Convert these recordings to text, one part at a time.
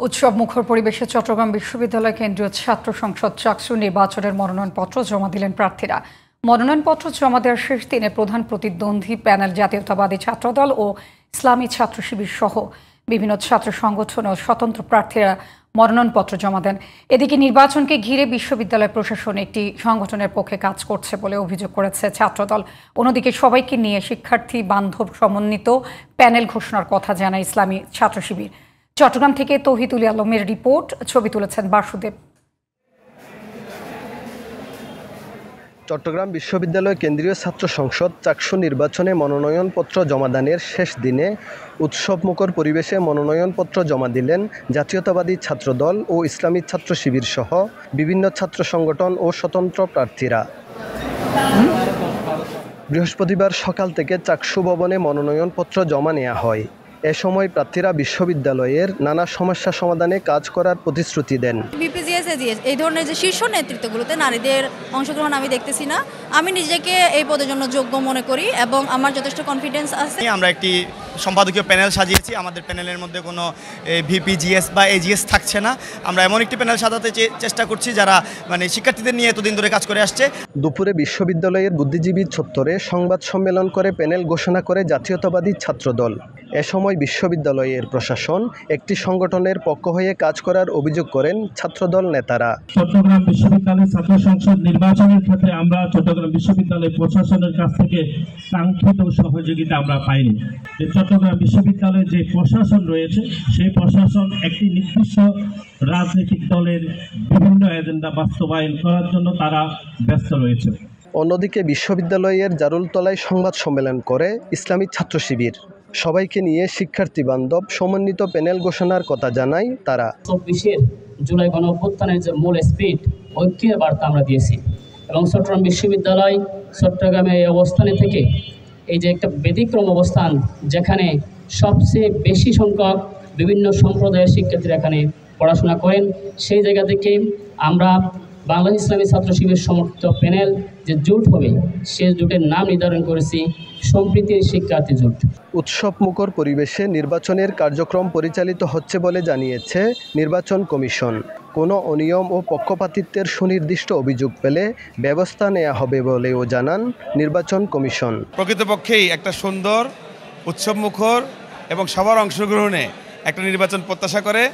উৎসব মুখর পরিবেশে চট্টগ্রাম বিশ্ববিদ্যালয় কেন্দ্রীয় ছাত্র সংসদ চাকসু নির্বাচনের মনোনয়নপত্র জমা দিলেন প্রার্থীরা। মনোনয়নপত্র জমা দেওয়ার শেষ দিনে প্রধান প্রতিদ্বন্দ্বী প্যানেল জাতীয়তাবাদী ছাত্রদল ও ইসলামী ছাত্র শিবির সহ বিভিন্ন ছাত্র সংগঠন ও স্বতন্ত্র প্রার্থীরা মনোনয়নপত্র জমা দেন। এদিকে নির্বাচনকে ঘিরে বিশ্ববিদ্যালয় প্রশাসন একটি সংগঠনের পক্ষে কাজ করছে বলে অভিযোগ করেছে ছাত্রদল। অন্যদিকে সবাইকে নিয়ে শিক্ষার্থী বান্ধব সমন্বিত প্যানেল ঘোষণার কথা জানায় ইসলামী ছাত্র শিবির। চট্টগ্রাম থেকে তৌহিদুল আলমের রিপোর্ট, ছবি তুলেছেন বাসুদেব। চট্টগ্রাম বিশ্ববিদ্যালয় কেন্দ্রীয় ছাত্র সংসদ চাকসু নির্বাচনে মনোনয়নপত্র জমাদানের শেষ দিনে উৎসবমুখর পরিবেশে মনোনয়নপত্র জমা দিলেন জাতীয়তাবাদী ছাত্রদল ও ইসলামী ছাত্র শিবির সহ বিভিন্ন ছাত্র সংগঠন ও স্বতন্ত্র প্রার্থীরা। বৃহস্পতিবার সকাল থেকে চাকসু ভবনে মনোনয়নপত্র জমা নেওয়া হয়। এ সময় প্রার্থীরা বিশ্ববিদ্যালয়ের নানা সমস্যা সমাধানে কাজ করার প্রতিশ্রুতি দেন। বিপিজিএস এজিএস এই ধরনের যে শীর্ষ নেতৃত্বগুলোতে নারীদের অংশগ্রহণ আমি দেখতেছি না। আমি নিজেকে এই পদের জন্য যোগ্য মনে করি এবং আমার যথেষ্ট কনফিডেন্স আছে। আমরা একটি সম্পাদকীয় প্যানেল সাজিয়েছি। আমাদের প্যানেলের মধ্যে কোনো ভিপিজিএস বা এজিএস থাকছে না। আমরা এমন একটি প্যানেল সাজাতে চেষ্টা করছি যারা শিক্ষার্থীদের নিয়ে এতদিন ধরে কাজ করে আসছে। দুপুরে বিশ্ববিদ্যালয়ের বুদ্ধিজীবী চত্বরে সংবাদ সম্মেলন করে প্যানেল ঘোষণা করে জাতীয়তাবাদী ছাত্রদল। এ সময় বিশ্ববিদ্যালয়ের প্রশাসন একটি সংগঠনের পক্ষ হয়ে কাজ করার অভিযোগ করেন ছাত্রদল নেতারা। চট্টগ্রাম বিশ্ববিদ্যালয় ছাত্র সংসদ নির্বাচনের ক্ষেত্রে আমরা চট্টগ্রাম বিশ্ববিদ্যালয় প্রশাসনের কাছ থেকে কাঙ্ক্ষিত সহযোগিতা আমরা পাইনি। চট্টগ্রাম বিশ্ববিদ্যালয়ের যে প্রশাসন রয়েছে সেই প্রশাসন একটি নির্দিষ্ট রাজনৈতিক দলের বিভিন্ন এজেন্ডা বাস্তবায়ন করার জন্য তারা ব্যস্ত রয়েছে। অন্যদিকে বিশ্ববিদ্যালয়ের জারুলতলায় সংবাদ সম্মেলন করে ইসলামী ছাত্র শিবির। সবাইকে নিয়ে শিক্ষার্থী বান্ধব সমন্বিত প্যানেল ঘোষণার কথা জানায় তারা। 24 জুলাই গণঅভ্যুত্থানের যে মূল স্পিরিট, ঐক্যের বার্তা আমরা দিয়েছি এবং চট্টগ্রাম বিশ্ববিদ্যালয় চট্টগ্রামে এই অবস্থানে থেকে এই যে একটা ব্যতিক্রম অবস্থান, যেখানে সবচেয়ে বেশি সংখ্যক বিভিন্ন সম্প্রদায়ের শিক্ষার্থীরা এখানে পড়াশোনা করেন, সেই জায়গা থেকে আমরা বাংলাদেশ ইসলামী ছাত্র শিবির সমর্থিত প্যানেল যে জোট হবে সেই জোটের নাম নির্ধারণ করেছি সম্প্রীতির শিক্ষার্থী জোট। উৎসবমুখর পরিবেশে নির্বাচনের কার্যক্রম পরিচালিত হচ্ছে বলে জানিয়েছে নির্বাচন কমিশন। কোনো অনিয়ম ও পক্ষপাতিত্বের সুনির্দিষ্ট অভিযোগ পেলে ব্যবস্থা নেওয়া হবে বলেও জানান নির্বাচন কমিশন। প্রকৃতপক্ষেই একটা সুন্দর উৎসবমুখর এবং সবার অংশগ্রহণে একটা নির্বাচন প্রত্যাশা করে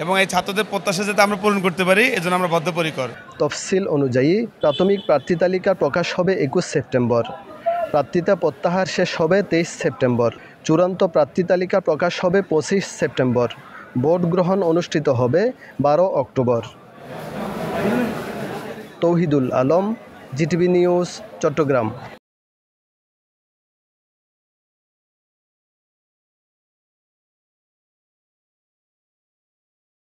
এবং এই ছাত্রদের প্রত্যাশা যাতে আমরা পূরণ করতে পারি, এজন্য আমরা বদ্ধপরিকর। তফসিল অনুযায়ী প্রাথমিক প্রার্থী তালিকা প্রকাশ হবে 21 সেপ্টেম্বর। প্রার্থিতা প্রত্যাহার শেষ হবে 23 সেপ্টেম্বর। চূড়ান্ত প্রার্থী তালিকা প্রকাশ হবে 25 সেপ্টেম্বর। ভোট গ্রহণ অনুষ্ঠিত হবে 12 October. Tauhidul Alam, GTV news, Chittagong.